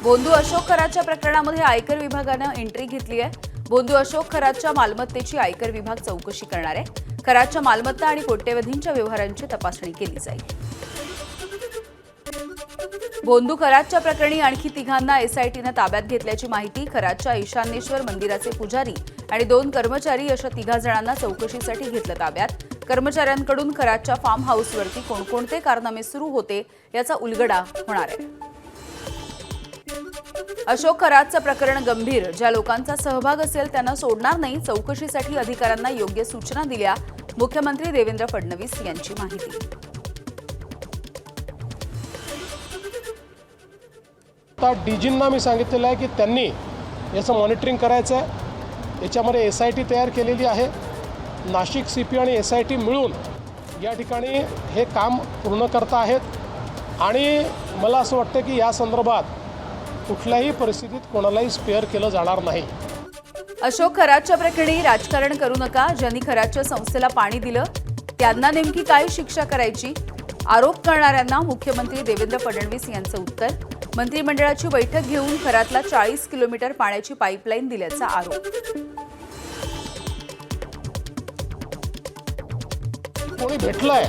बोंधू अशोक खरातच्या प्रकरणामध्ये आयकर विभागानं एंट्री घेतली आहे। बोंधू अशोक खरातच्या मालमत्तेची आयकर विभाग चौकशी करणार आहे। खरातच्या मालमत्ता आणि कोट्यवधींच्या व्यवहारांची तपासणी केली जाईल। बोंधू खरातच्या प्रकरणी आणखी तिघांना एसआयटीनं ताब्यात घेतल्याची माहिती। खरातच्या ईशान्येश्वर मंदिराचे पुजारी आणि 2 कर्मचारी अशा 3 जणांना चौकशीसाठी घेतलं ताब्यात। कर्मचाऱ्यांकडून खरातच्या फार्म हाऊसवरती कोणकोणते कारनामे सुरू होते याचा उलगडा होणार आहे। अशोक खरातचं प्रकरण गंभीर, ज्या लोकांचा सहभाग असेल त्यांना सोडणार नाही। चौकशीसाठी अधिकाऱ्यांना योग्य सूचना दिल्या, मुख्यमंत्री देवेंद्र फडणवीस यांची माहिती। आता डीजींना मी सांगितलेलं आहे की त्यांनी याचं मॉनिटरिंग करायचं आहे। याच्यामध्ये एसआयटी तयार केलेली आहे। नाशिक सीपी आणि एसआयटी मिळून या ठिकाणी हे काम पूर्ण करत आहेत आणि मला असं वाटतं की या संदर्भात कुठल्याही परिस्थितीत कोणालाही स्पेअर केलं जाणार नाही। अशोक खरातच्या प्रकरणी राजकारण करू नका। ज्यांनी खरातच्या संस्थेला पाणी दिलं त्यांना नेमकी काय शिक्षा करायची? आरोप करणाऱ्यांना मुख्यमंत्री देवेंद्र फडणवीस यांचं उत्तर। मंत्रिमंडळाची बैठक घेऊन खरातला 40 किलोमीटर पाण्याची पाईपलाईन दिल्याचा आरोप। कोणी भेटलंय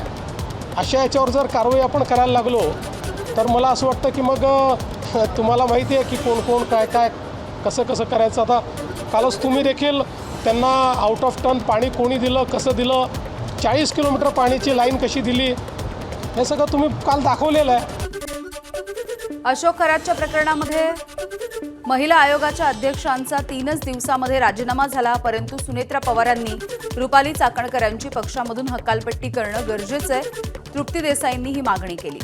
अशा याच्यावर जर कारवाई आपण करायला लागलो तर मला असं वाटतं की मग तुम्हाला माहिती आहे की कोण कोण काय काय कसं कसं करायचं। आता कालच तुम्ही देखील त्यांना आउट ऑफ टर्न पाणी कोणी दिलं, कसं दिलं, 40 किलोमीटर पाण्याची लाईन कशी दिली, हे सगळं तुम्ही काल दाखवलेलं आहे। अशोक खरातच्या प्रकरणामध्ये महिला आयोगाच्या अध्यक्षांचा 3च दिवसामध्ये राजीनामा झाला, परंतु सुनेत्रा पवारांनी रुपाली चाकणकरांची पक्षामधून हकालपट्टी करणं गरजेचं आहे। तृप्ती देसाईंनी ही मागणी केली।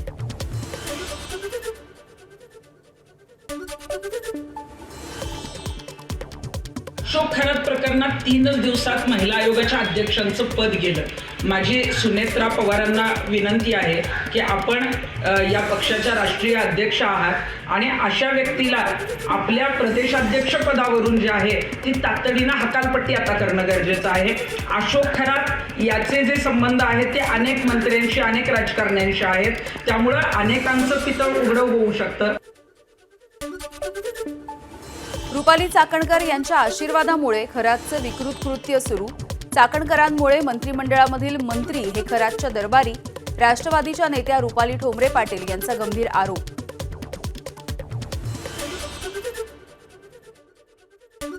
अशोक खरात प्रकरणात 3च दिवसात महिला आयोगाच्या अध्यक्षांचं पद गेलं। माझी सुनेत्रा पवारांना विनंती आहे की आपण या पक्षाच्या राष्ट्रीय अध्यक्ष आहात आणि अशा व्यक्तीला आपल्या प्रदेशाध्यक्ष पदावरून जे आहे ती तातडीनं हकालपट्टी आता करणं गरजेचं आहे। अशोक खरात याचे जे संबंध आहेत ते अनेक मंत्र्यांशी, अनेक राजकारण्यांशी आहेत, त्यामुळं अनेकांचं पितळ उघडं होऊ शकतं। रुपाली चाकणकर यांच्या आशीर्वादामुळे खरातचं विकृत कृत्य सुरू। चाकणकरांमुळे मंत्रिमंडळामधील मंत्री हे खरातच्या दरबारी। राष्ट्रवादीच्या नेत्या रुपाली ठोंबरे पाटील यांचा गंभीर आरोप।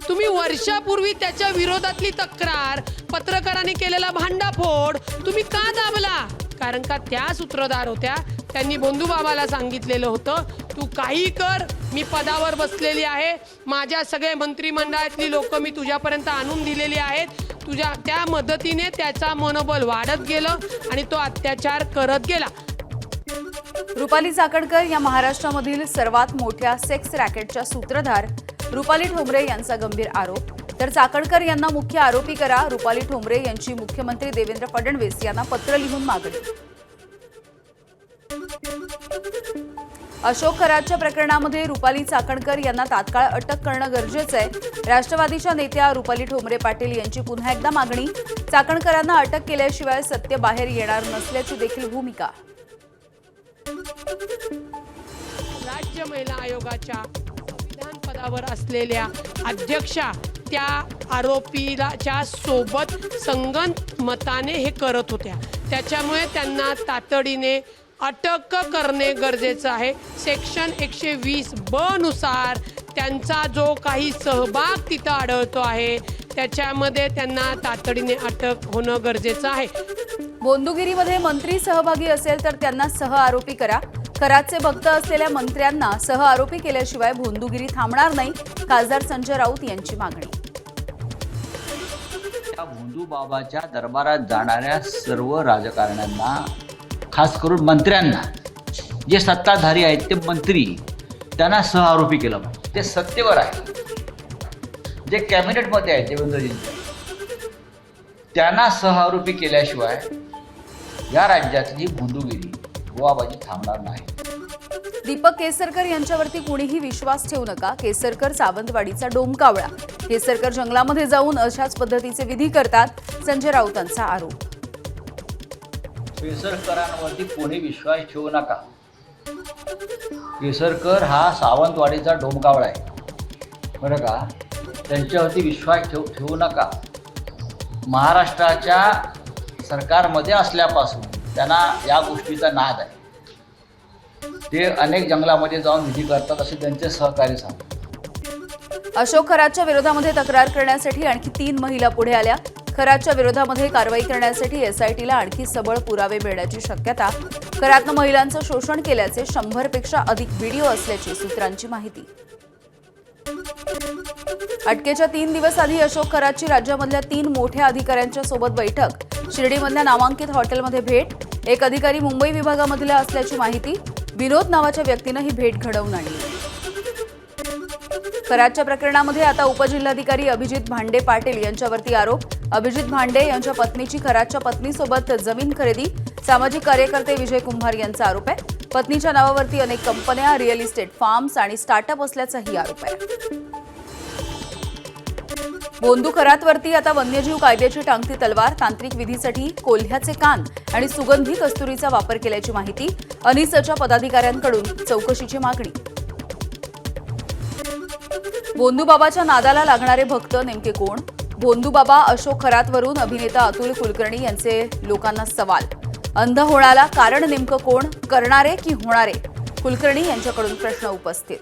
तुम्ही वर्षापूर्वी त्याच्या विरोधातली तक्रार, पत्रकारांनी केलेला भांडाफोड तुम्ही का दाबला? कारण का त्या सूत्रधार होत्या, त्यांनी बोंधूबाबाला सांगितलेलं होतं तू काही कर, मी पदावर बसलेली आहे, माझ्या सगळे मंत्रिमंडळातली लोक मी तुझ्यापर्यंत आणून दिलेली आहेत। तुझ्या त्या मदतीने त्याचा मनोबल वाढत गेलं आणि तो अत्याचार करत गेला। रुपाली चाकणकर या महाराष्ट्रामधील सर्वात मोठ्या सेक्स रॅकेटच्या सूत्रधार। रुपाली ठोंबरे यांचा गंभीर आरोप। तर चाकणकर यांना मुख्य आरोपी करा। रुपाली ठोंबरे यांची मुख्यमंत्री देवेंद्र फडणवीस यांना पत्र लिहून मागणी। अशोक खरातच्या प्रकरणामध्ये रुपाली चाकणकर यांना तात्काळ अटक करणं गरजेचं आहे। राष्ट्रवादीच्या नेत्या रुपाली ठोंबरे पाटील यांची पुन्हा एकदा मागणी। चाकणकरांना अटक केल्याशिवाय सत्य बाहेर येणार नसल्याची देखील भूमिका। राज्य महिला आयोगाच्या संविधान पदावर असलेल्या अध्यक्षा त्या आरोपीच्या सोबत संगत मताने हे करत होत्या, त्याच्यामुळे त्यांना तातडीने अटक करणे गरजेचं आहे। सेक्शन 120(ब) नुसार त्यांचा जो काही सहभाग तिथं आढळतो आहे त्याच्यामध्ये त्यांना तातडीने अटक होणं गरजेचं आहे। बोंधुगिरीमध्ये मंत्री सहभागी असेल तर त्यांना सह आरोपी करा। खरातचे भक्त असलेल्या मंत्र्यांना सह आरोपी केल्याशिवाय बोंधुगिरी थांबणार नाही। खासदार संजय राऊत यांची मागणी। बोंधूबाबाच्या दरबारात जाणाऱ्या सर्व राजकारण्यांना, खास करून मंत्र्यांना, जे सत्ताधारी आहेत ते मंत्री, त्यांना सहआरोपी केलं पाहिजे। ते सत्तेवर आहे, जे कॅबिनेटमध्ये आहेत देवेंद्रजींच्या, त्यांना सहआरोपी केल्याशिवाय या राज्यातली बोंधुगिरी, गोवाबाजी थांबणार नाही। दीपक केसरकर यांच्यावरती कुणीही विश्वास ठेवू नका। केसरकर सावंतवाडीचा डोमकावळा। केसरकर जंगलामध्ये जाऊन अशाच पद्धतीचे विधी करतात। संजय राऊतांचा आरोप। केसरकरांवरती कोणी विश्वास ठेवू नका। केसरकर हा सावंतवाडीचा डोमकावळा आहे, बरं का. त्यांच्यावरती विश्वास ठेवू नका. महाराष्ट्राच्या सरकारमध्ये असल्यापासून त्यांना या गोष्टीचा नाद आहे. ते अनेक जंगलामध्ये जाऊन विधी करतात असे त्यांचे सहकारी सांगतात. अशोक खरातच्या विरोधामध्ये तक्रार करण्यासाठी आणखी 3 महिला पुढे आल्या. खरातच्या विरोधामध्ये कारवाई करण्यासाठी एसआयटीला आणखी सबळ पुरावे मिळण्याची शक्यता. खरातनं महिलांचं शोषण केल्याचे 100पेक्षा अधिक व्हिडिओ असल्याची सूत्रांची माहिती. अटकेच्या 3 दिवस आधी अशोक खरातची राज्यामधल्या 3 मोठ्या अधिकाऱ्यांच्या सोबत बैठक. शिर्डीमधल्या नामांकित हॉटेलमध्ये भेट. एक अधिकारी मुंबई विभागामधला असल्याची माहिती. विनोद नावाच्या व्यक्तीनं ही भेट घडवून आणली. खरातच्या प्रकरणामध्ये आता उपजिल्हाधिकारी अभिजित भांडे पाटील यांच्यावरती आरोप. अभिजित भांडे यांच्या पत्नीची खरातच्या पत्नीसोबत जमीन खरेदी. सामाजिक कार्यकर्ते विजय कुंभार यांचा आरोप आहे. पत्नीच्या नावावरती अनेक कंपन्या, रिअल इस्टेट फार्म्स आणि स्टार्टअप असल्याचाही आरोप आहे. बोंदू खरातवरती आता वन्यजीव कायद्याची टांगती तलवार. तांत्रिक विधीसाठी कोल्ह्याचे कान आणि सुगंधी कस्तुरीचा वापर केल्याची माहिती. अनिसच्या पदाधिकाऱ्यांकडून चौकशीची मागणी. भोंदूबाबाच्या नादाला लागणारे भक्त नेमके कोण? भोंदूबाबा अशोक खरातवरून अभिनेता अतुल कुलकर्णी यांचे लोकांना सवाल. अंध होण्याला कारण नेमकं कोण? करणारे की होणारे? कुलकर्णी यांच्याकडून प्रश्न उपस्थित.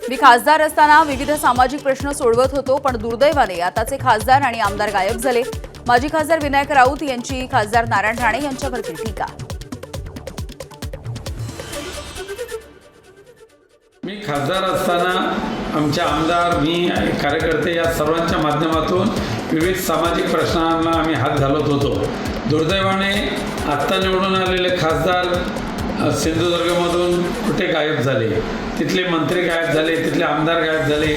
मी खासदार असताना विविध सामाजिक प्रश्न सोडवत होतो, पण दुर्दैवाने आताचे खासदार आणि आमदार गायब झाले. माजी खासदार विनायक राऊत यांची खासदार नारायण राणे यांच्यावरती टीका. मी खासदार असताना आमचे आमदार, मी कार्यकर्ते या सर्वांच्या माध्यमातून विविध सामाजिक प्रश्नांना आम्ही हात घालत होतो. दुर्दैवाने आत्ता निवडून आलेले खासदार सिंधुदुर्गमधून कुठे गायब झाले. तिथले मंत्री गायब झाले, तिथले आमदार गायब झाले.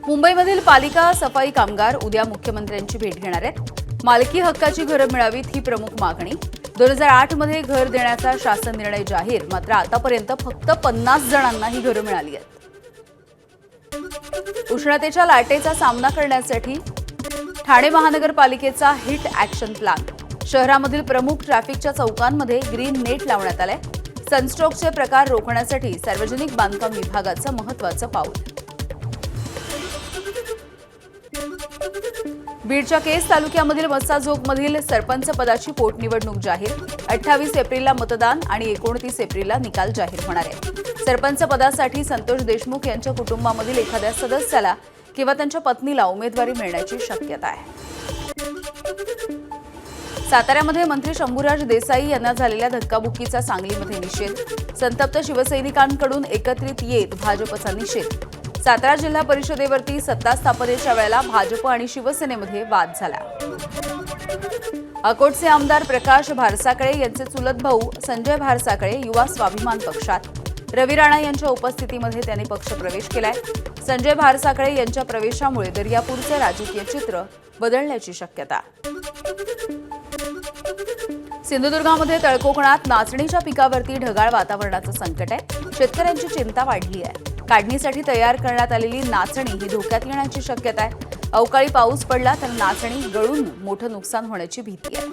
मुंबईमधील पालिका सफाई कामगार उद्या मुख्यमंत्र्यांची भेट घेणार आहेत. मालकी हक्काची घरं मिळावीत ही प्रमुख मागणी. 2008 मध्ये घर देण्याचा शासन निर्णय जाहीर. मात्र आतापर्यंत फक्त 50 जणांना ही घरं मिळाली आहेत. उष्णतेच्या लाटेचा सामना करण्यासाठी ठाणे महानगरपालिकेचा हिट ॲक्शन प्लॅन. शहरामधील प्रमुख ट्रॅफिकच्या चौकांमध्ये ग्रीन नेट लावण्यात आलंय. सनस्ट्रोकचे प्रकार रोखण्यासाठी सार्वजनिक बांधकाम विभागाचं महत्त्वाचं पाऊल. बीडच्या केस तालुक्यामधील मस्साजोगमधील सरपंच पदाची पोटनिवडणूक जाहीर. 28 एप्रिलला मतदान आणि 29 एप्रिलला निकाल जाहीर होणार आहे. सरपंच पदासाठी संतोष देशमुख यांच्या कुटुंबामधील एखाद्या सदस्याला किंवा त्यांच्या पत्नीला उमेदवारी मिळण्याची शक्यता आहे. साताऱ्यामध्ये मंत्री शंभूराज देसाई यांना झालेल्या धक्काबुक्कीचा सांगलीमध्ये निषेध. संतप्त शिवसैनिकांकडून एकत्रित येत भाजपचा निषेध. सातारा जिल्हा परिषदेवरती सत्ता स्थापनेच्या वेळेला भाजप आणि शिवसेनेमध्ये वाद झाला. अकोटचे आमदार प्रकाश भारसाकळे यांचे चुलत भाऊ संजय भारसाकळे युवा स्वाभिमान पक्षात. रवी राणा यांच्या उपस्थितीमध्ये त्यांनी पक्षप्रवेश केलाय. संजय भारसाकळे यांच्या प्रवेशामुळे दर्यापूरचे राजकीय चित्र बदलण्याची शक्यता. सिंधुदुर्गामध्ये तळकोकणात नाचणीच्या पिकावरती ढगाळ वातावरणाचं संकट आहे. शेतकऱ्यांची चिंता वाढली आहे. काढणीसाठी तयार करण्यात आलेली नाचणी ही धोक्यात येण्याची शक्यता आहे. अवकाळी पाऊस पडला तर नाचणी गळून मोठं नुकसान होण्याची भीती आहे.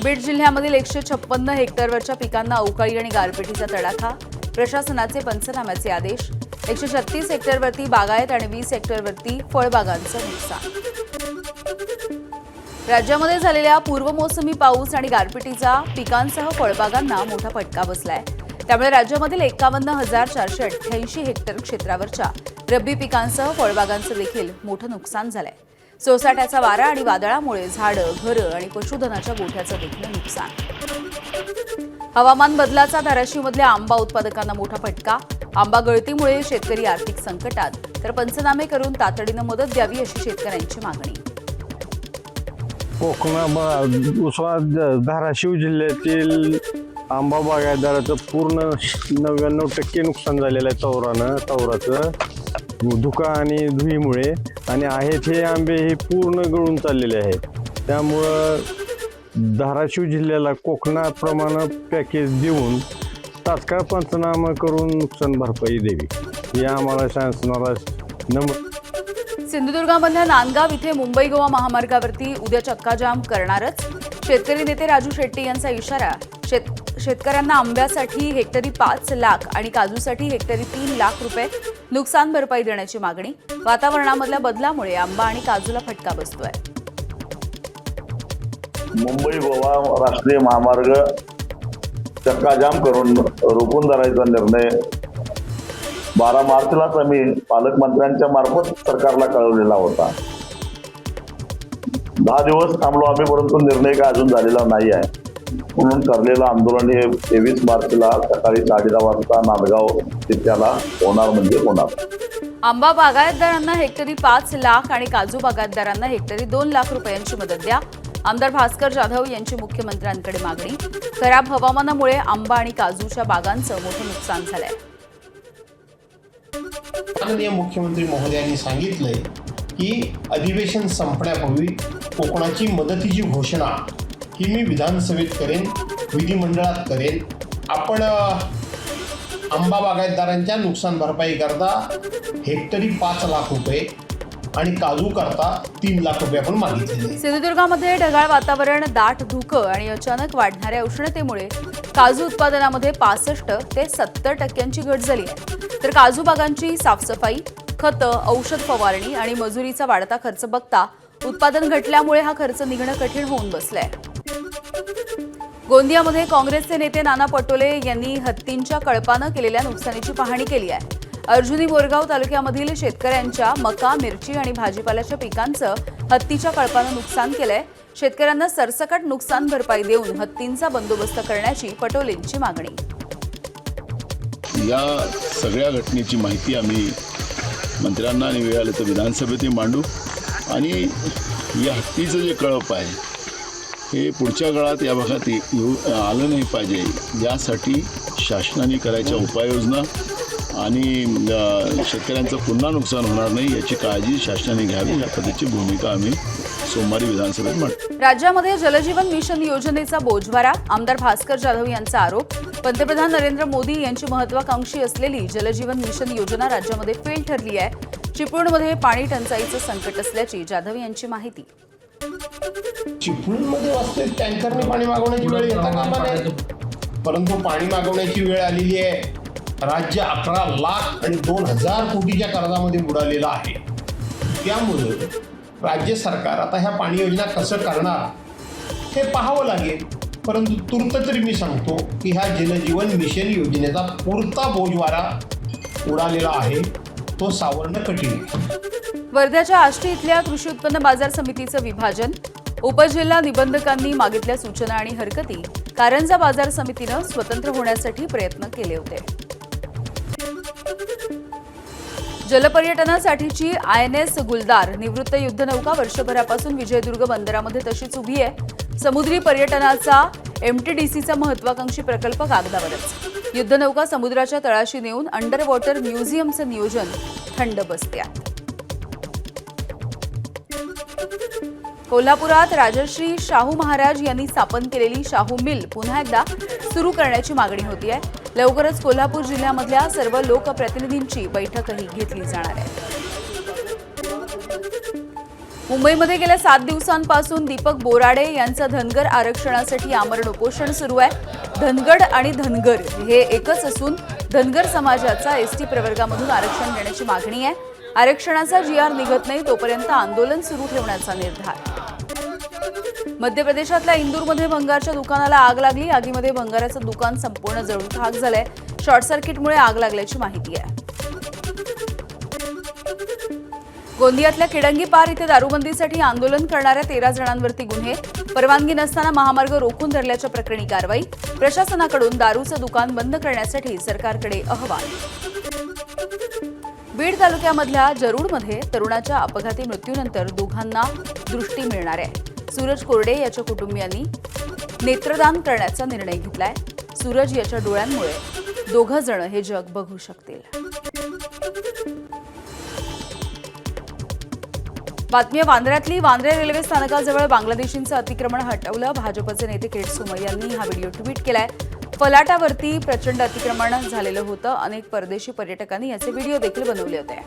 बीड जिल्ह्यामधील 156 हेक्टरवरच्या पिकांना अवकाळी आणि गारपिटीचा तडाखा. प्रशासनाचे पंचनाम्याचे आदेश. 136 हेक्टरवरती बागायत आणि 20 हेक्टरवरती फळबागांचं नुकसान. राज्यामध्ये झालेल्या पूर्वमोसमी पाऊस आणि गारपिटीचा पिकांसह फळबागांना मोठा फटका बसलाय. त्यामुळे राज्यामधील 51,488 हेक्टर क्षेत्रावरच्या रब्बी पिकांसह फळबागांचं देखील मोठं नुकसान झालंय. सोसाट्याचा वारा आणि वादळामुळे झाडं, घरं आणि पशुधनाच्या गोठ्याचं देखील नुकसान. हवामान बदलाचा धाराशिवमधल्या आंबा उत्पादकांना मोठा फटका. आंबा गळतीमुळे शेतकरी आर्थिक संकटात, तर पंचनामे करून तातडीनं मदत द्यावी अशी शेतकऱ्यांची मागणी. धाराशिव जिल्ह्यातील आंबा बागायतदाराचं पूर्ण 99% नुकसान झालेलं आहे. तवराचं धुका आणि धुईमुळे आणि आहेत हे आंबे हे पूर्ण गळून चाललेले आहेत. त्यामुळं धाराशिव जिल्ह्याला कोकणाप्रमाणे पॅकेज देऊन तात्काळ पंचनामा करून नुकसान भरपाई द्यावी ही आम्हाला शासनाला सिंधुदुर्गामधल्या नांदगाव इथे मुंबई गोवा महामार्गावरती उद्या चक्काजाम करणारच. शेतकरी नेते राजू शेट्टी यांचा इशारा. शेतकऱ्यांना आंब्यासाठी हेक्टरी 5 लाख आणि काजूसाठी हेक्टरी 3 लाख रुपये नुकसान भरपाई देण्याची मागणी. वातावरणामधल्या बदलामुळे आंबा आणि काजूला फटका बसतोय. मुंबई गोवा राष्ट्रीय महामार्ग चक्काजाम करून रोखून धरायचा निर्णय 12 मार्चलाच आम्ही पालकमंत्र्यांच्या मार्फत सरकारला कळवलेला होता. 10 दिवस थांबलो आम्ही, परंतु निर्णय काय अजून झालेला नाही आहे. म्हणून ठरलेलं आंदोलन हे 23 मार्चला सकाळी 10:30 वाजता नांदगाव जिल्ह्याला होणार म्हणजे होणार. आंबा बागायतदारांना हेक्टरी 5 लाख आणि काजू बागायतदारांना हेक्टरी 2 लाख रुपयांची मदत द्या. आमदार भास्कर जाधव यांची मुख्यमंत्र्यांकडे मागणी. खराब हवामानामुळे आंबा आणि काजूच्या बागांचं मोठं नुकसान झालंय. माननीय मुख्यमंत्री महोदयांनी सांगितलंय की अधिवेशन संपण्यापूर्वी कोकणाची मदतीची घोषणा ही मी विधानसभेत करेन, विधिमंडळात करेन. आपण आंबा बागायतदारांच्या नुकसान भरपाई करता हेक्टरी 5 लाख रुपये आणि काजू करता 3 लाख रुपये आपण मागितले. सिंधुदुर्गामध्ये ढगाळ वातावरण, दाट धुकं आणि अचानक वाढणाऱ्या उष्णतेमुळे काजू उत्पादनामध्ये 65 ते 70% घट झाली आहे. तर काजू बागांची साफसफाई, खतं, औषध फवारणी आणि मजुरीचा वाढता खर्च बघता उत्पादन घटल्यामुळे हा खर्च निघणं कठीण होऊन बसलाय. गोंदियामध्ये काँग्रेसचे नेते नाना पटोले यांनी हत्तींच्या कळपानं केलेल्या नुकसानीची पाहणी केली आहे. अर्जुनी बोरगाव तालुक्यामधील शेतकऱ्यांच्या मका, मिरची आणि भाजीपाल्याच्या पिकांचं हत्तीच्या कळपानं नुकसान केलंय. शेतकऱ्यांना सरसकट नुकसान भरपाई देऊन हत्तींचा बंदोबस्त करण्याची पटोलेंची मागणी. या सगळ्या घटनेची माहिती आम्ही मंत्र्यांना आणि वेळ आलं तर विधानसभेतही मांडू आणि या हत्तीचं जे कळप आहे हे पुढच्या काळात या भागात येऊ आलं नाही पाहिजे, यासाठी शासनाने करायच्या उपाययोजना आणि शेतकऱ्यांचं पुन्हा नुकसान होणार नाही याची काळजी शासनाने घ्यावी, या पद्धतीची भूमिका आम्ही सोमवारी विधानसभेत मांडू. राज्यामध्ये जलजीवन मिशन योजनेचा बोजवारा. आमदार भास्कर जाधव यांचा आरोप. पंतप्रधान नरेंद्र मोदी यांची महत्वाकांक्षी असलेली जलजीवन मिशन योजना राज्यामध्ये फेल ठरली आहे. चिपळूणमध्ये पाणी टंचाईचं संकट असल्याची जाधव यांची माहिती. चिपळूणमध्ये वास्तविक टँकरने पाणी मागवण्याची वेळ येता कामा नये, परंतु पाणी मागवण्याची वेळ आलेली आहे. राज्य 11 लाख आणि 2,000 कोटीच्या कर्जामध्ये बुडालेलं आहे. त्यामुळे राज्य सरकार आता ह्या पाणी योजना कसं करणार हे पाहावं लागेल. परंतु तूर्त तरी मी सांगतो की ह्या जलजीवन मिशन योजनेचा पुरता बोजवारा उडालेला आहे, तो सावरणं कठीण आहे. वर्ध्याच्या आष्टी इथल्या कृषी उत्पन्न बाजार समितीचं विभाजन. उपजिल्हा निबंधकांनी मागितल्या सूचना आणि हरकती. कारंजा बाजार समितीनं स्वतंत्र होण्यासाठी प्रयत्न केले होते. जलपर्यटनासाठीची INS गुलदार निवृत्त युद्धनौका वर्षभरापासून विजयदुर्ग बंदरामध्ये तशीच उभी आहे. समुद्री पर्यटनाचा MTDCचा महत्वाकांक्षी प्रकल्प कागदावरच. युद्धनौका समुद्राच्या तळाशी नेऊन अंडर वॉटर म्युझियमचं नियोजन थंड बसत्यात. कोल्हापुरात राजश्री शाहू महाराज यांनी स्थापन केलेली शाहू मिल पुन्हा एकदा सुरू करण्याची मागणी होती आहे. लवकरच कोल्हापूर जिल्ह्यामधल्या सर्व लोकप्रतिनिधींची बैठकही घेतली जाणार आहे. मुंबईमध्ये गेल्या 7 दिवसांपासून दीपक बोराडे यांचं धनगर आरक्षणासाठी आमरण उपोषण सुरू आहे. धनगड आणि धनगर हे एकच असून धनगर समाजाचा ST प्रवर्गामधून आरक्षण देण्याची मागणी आहे. आरक्षणाचा GR निघत नाही तोपर्यंत आंदोलन सुरू ठेवण्याचा निर्धार. मध्य प्रदेशातल्या इंदूरमध्ये भंगारच्या दुकानाला आग लागली. आगीमध्ये भंगाराचं दुकान संपूर्ण जळून खाक झालंय. शॉर्ट सर्किटमुळे आग लागल्याची माहिती आहे. गोंदियातल्या किडंगी पार इथे दारूबंदीसाठी आंदोलन करणाऱ्या 13 जणांवरती गुन्हे. परवानगी नसताना महामार्ग रोखून धरल्याच्या प्रकरणी कारवाई. प्रशासनाकडून दारूचं दुकान बंद करण्यासाठी सरकारकडे अहवाल. बीड तालुक्यामधल्या जरूडमध्ये तरुणाच्या अपघाती मृत्यूनंतर दोघांना दृष्टी मिळणार आहे. सूरज कोरडे याच्या कुटुंबियांनी नेत्रदान करण्याचा निर्णय घेतलाय. सूरज याच्या डोळ्यांमुळे 2 जण हे जग बघू शकतील. बातमी वांद्र्यातली. वांद्रे रेल्वे स्थानकाजवळ बांगलादेशींचं अतिक्रमण हटवलं. भाजपचे नेते किरीट सोमय्या यांनी हा व्हिडिओ ट्विट केलाय. फलाटावरती प्रचंड अतिक्रमण झालेलं होतं. अनेक परदेशी पर्यटकांनी याचे व्हिडिओ देखील बनवले होते.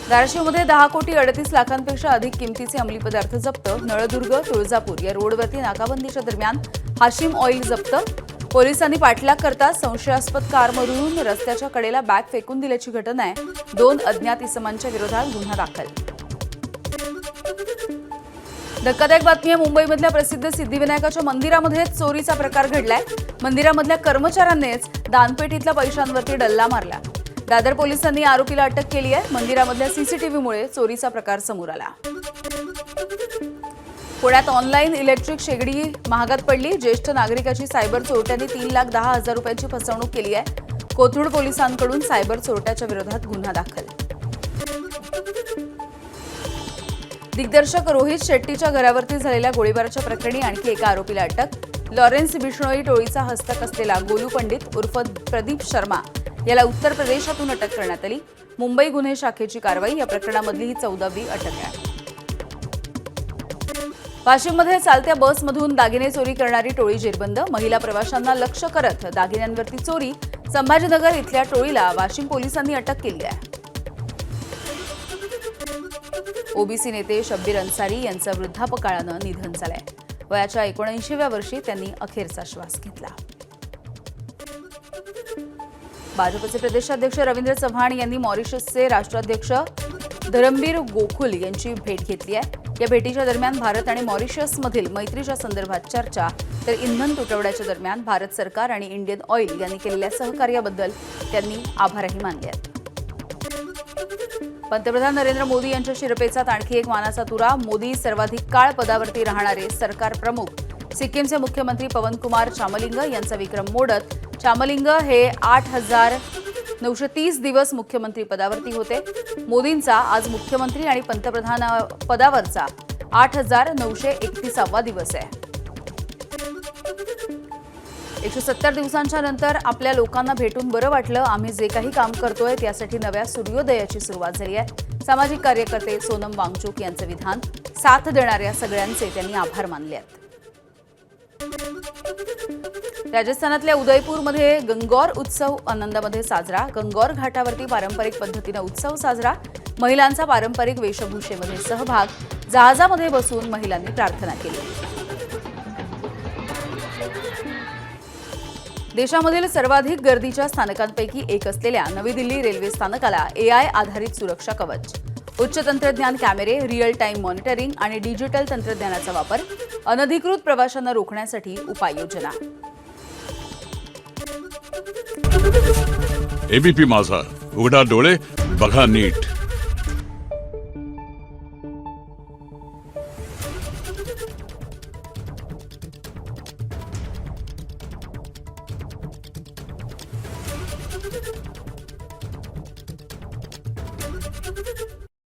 धाराशिवमध्ये 10,38,00,000पेक्षा अधिक किमतीचे अंमली पदार्थ जप्त. नळदुर्ग तुळजापूर या रोडवरती नाकाबंदीच्या दरम्यान हाशिम ऑइल जप्त. पोलिसांनी पाठलाग करताच संशयास्पद कारमधून रस्त्याच्या कडेला बॅग फेकून दिल्याची घटना आहे. 2 अज्ञात इसमांच्या विरोधात गुन्हा दाखल. धक्कादायक बातमी आहे. मुंबईमधल्या प्रसिद्ध सिद्धिविनायकाच्या मंदिरामध्ये चोरीचा प्रकार घडलाय. मंदिरामधल्या कर्मचाऱ्यांनीच दानपेटीतल्या पैशांवरती डल्ला मारला. दादर पोलिसांनी आरोपीला अटक केली आहे. मंदिरामधल्या सीसीटीव्हीमुळे चोरीचा प्रकार समोर आला. पुण्यात ऑनलाईन इलेक्ट्रिक शेगडी महागात पडली. ज्येष्ठ नागरिकाची सायबर चोरट्यांनी 3,10,000 रुपयांची फसवणूक केली आहे. कोथरूड पोलिसांकडून सायबर चोरट्याच्या विरोधात गुन्हा दाखल. दिग्दर्शक रोहित शेट्टीच्या घरावरती झालेल्या गोळीबाराच्या प्रकरणी आणखी एका आरोपीला अटक. लॉरेन्स बिश्नोई टोळीचा हस्तक असलेला गोलू पंडित उर्फ प्रदीप शर्मा याला उत्तर प्रदेशातून अटक करण्यात आली. मुंबई गुन्हे शाखेची कारवाई. या प्रकरणामधली ही 14वी अटक आहे. वाशिममध्ये चालत्या बसमधून दागिने चोरी करणारी टोळी जेरबंद. महिला प्रवाशांना लक्ष्य करत दागिन्यांवरती चोरी. संभाजीनगर इथल्या टोळीला वाशिम पोलिसांनी अटक केली आहे. ओबीसी नेते शब्बीर अन्सारी यांचं वृद्धापकाळानं निधन झालंय. वयाच्या 79व्या वर्षी त्यांनी अखेरचा श्वास घेतला. भाजपचे प्रदेशाध्यक्ष रवींद्र चव्हाण यांनी मॉरिशसचे राष्ट्राध्यक्ष धरमबीर गोकुल यांची भेट घेतली आहे. या भेटीच्या दरम्यान भारत आणि मॉरिशसमधील मैत्रीच्या संदर्भात चर्चा, तर इंधन तुटवड्याच्या दरम्यान भारत सरकार आणि इंडियन ऑइल यांनी केलेल्या सहकार्याबद्दल त्यांनी आभारही मानले आहेत. पंतप्रधान नरेंद्र मोदी यांच्या शिरपेचात आणखी एक मानाचा तुरा. मोदी सर्वाधिक काळ पदावरती राहणारे सरकार प्रमुख. सिक्कीमचे मुख्यमंत्री पवनकुमार चामलिंग यांचा विक्रम मोडत चामलिंग हे 8,930 दिवस मुख्यमंत्री पदावरती होते. मोदींचा आज मुख्यमंत्री आणि पंतप्रधान पदावरचा 8,931वा दिवस आहे. 170 दिवसांच्या नंतर आपल्या लोकांना भेटून बरं वाटलं. आम्ही जे काही काम करतोय त्यासाठी नव्या सूर्योदयाची सुरुवात झाली आहे. सामाजिक कार्यकर्ते सोनम वांगचूक यांचं विधान. साथ देणाऱ्या सगळ्यांचे त्यांनी आभार मानले आहेत. राजस्थानातल्या उदयपूरमध्ये गंगौर उत्सव आनंदामध्ये साजरा. गंगौर घाटावरती पारंपरिक पद्धतीनं उत्सव साजरा. महिलांचा पारंपरिक वेशभूषेमध्ये सहभाग. जहाजामध्ये बसून महिलांनी प्रार्थना केली. देशामधील सर्वाधिक गर्दीच्या स्थानकांपैकी एक असलेल्या नवी दिल्ली रेल्वे स्थानकाला AI आधारित सुरक्षा कवच. उच्च तंत्रज्ञान कॅमेरे, रिअल टाइम मॉनिटरिंग आणि डिजिटल तंत्रज्ञानाचा वापर. अनधिकृत प्रवाशांना रोखण्यासाठी उपाययोजना. ABP माझा, उघडा डोळे बघा नीट.